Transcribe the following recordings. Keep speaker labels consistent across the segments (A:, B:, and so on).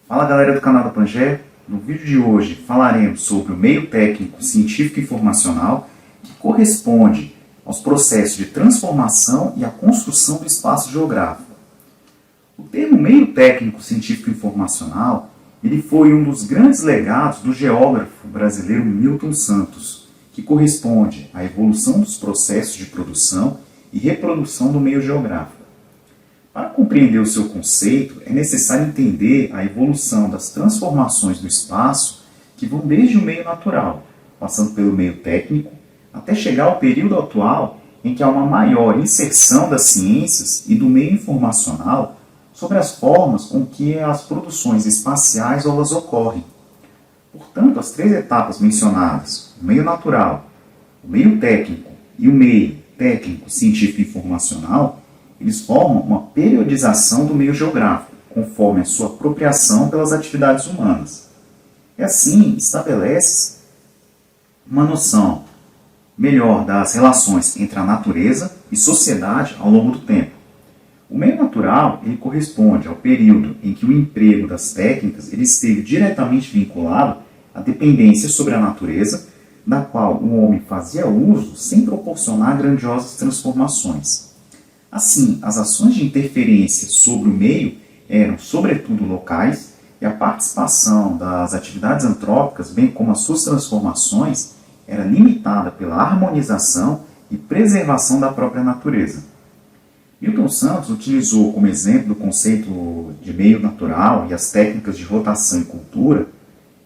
A: Fala galera do canal da Pangé, no vídeo de hoje falaremos sobre o meio técnico científico informacional que corresponde aos processos de transformação e a construção do espaço geográfico. O termo meio técnico científico informacional ele foi um dos grandes legados do geógrafo brasileiro Milton Santos, que corresponde à evolução dos processos de produção e reprodução do meio geográfico. Para compreender o seu conceito, é necessário entender a evolução das transformações do espaço que vão desde o meio natural, passando pelo meio técnico, até chegar ao período atual em que há uma maior inserção das ciências e do meio informacional sobre as formas com que as produções espaciais elas ocorrem. Portanto, as três etapas mencionadas, o meio natural, o meio técnico e o meio técnico científico informacional, eles formam uma periodização do meio geográfico, conforme a sua apropriação pelas atividades humanas. E assim, estabelece uma noção melhor das relações entre a natureza e sociedade ao longo do tempo. O meio natural ele corresponde ao período em que o emprego das técnicas ele esteve diretamente vinculado à dependência sobre a natureza, da qual o homem fazia uso sem proporcionar grandiosas transformações. Assim, as ações de interferência sobre o meio eram, sobretudo, locais, e a participação das atividades antrópicas, bem como as suas transformações, era limitada pela harmonização e preservação da própria natureza. Milton Santos utilizou como exemplo do conceito de meio natural e as técnicas de rotação e cultura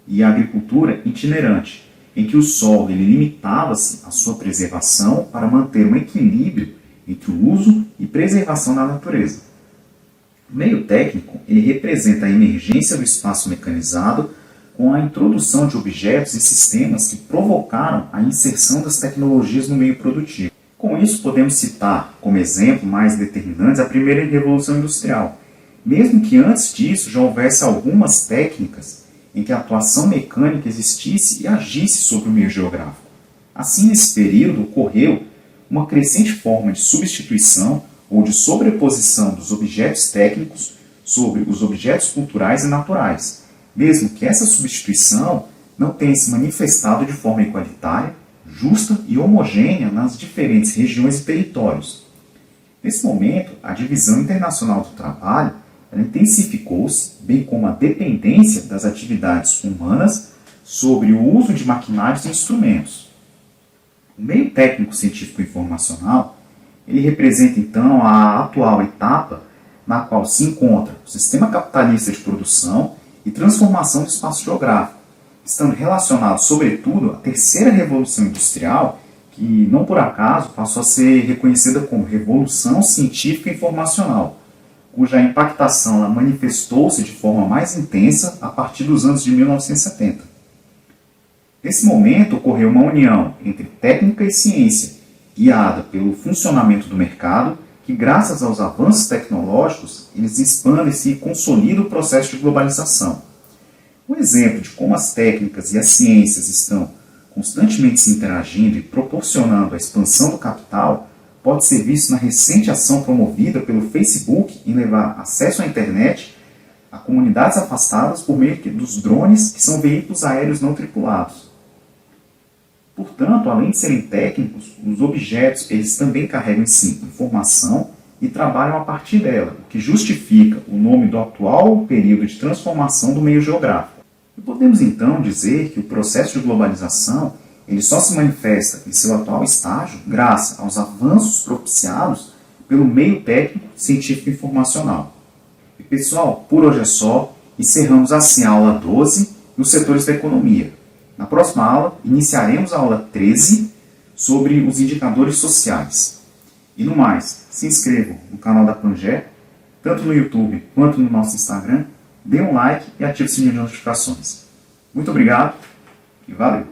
A: e a agricultura itinerante, em que o solo ele limitava-se à sua preservação para manter um equilíbrio entre o uso e preservação da natureza. O meio técnico ele representa a emergência do espaço mecanizado com a introdução de objetos e sistemas que provocaram a inserção das tecnologias no meio produtivo. Com isso, podemos citar como exemplo mais determinantes a primeira Revolução Industrial, mesmo que antes disso já houvesse algumas técnicas em que a atuação mecânica existisse e agisse sobre o meio geográfico. Assim, nesse período, ocorreu uma crescente forma de substituição ou de sobreposição dos objetos técnicos sobre os objetos culturais e naturais, mesmo que essa substituição não tenha se manifestado de forma igualitária, justa e homogênea nas diferentes regiões e territórios. Nesse momento, a divisão internacional do trabalho intensificou-se, bem como a dependência das atividades humanas sobre o uso de maquinários e instrumentos. O meio técnico científico informacional ele representa então a atual etapa na qual se encontra o sistema capitalista de produção e transformação do espaço geográfico, estando relacionado sobretudo à terceira revolução industrial, que não por acaso passou a ser reconhecida como Revolução Científica Informacional, cuja impactação ela manifestou-se de forma mais intensa a partir dos anos de 1970. Nesse momento, ocorreu uma união entre técnica e ciência, guiada pelo funcionamento do mercado, que, graças aos avanços tecnológicos, eles expandem-se e consolidam o processo de globalização. Um exemplo de como as técnicas e as ciências estão constantemente se interagindo e proporcionando a expansão do capital pode ser visto na recente ação promovida pelo Facebook em levar acesso à internet a comunidades afastadas por meio dos drones, que são veículos aéreos não tripulados. Portanto, além de serem técnicos, os objetos eles também carregam em si informação e trabalham a partir dela, o que justifica o nome do atual período de transformação do meio geográfico. E podemos então dizer que o processo de globalização ele só se manifesta em seu atual estágio graças aos avanços propiciados pelo meio técnico científico informacional. E pessoal, por hoje é só. Encerramos assim a aula 12 nos setores da economia. Na próxima aula, iniciaremos a aula 13 sobre os indicadores sociais. E no mais, se inscrevam no canal da Pangé, tanto no YouTube quanto no nosso Instagram, dê um like e ative o sininho de notificações. Muito obrigado e valeu!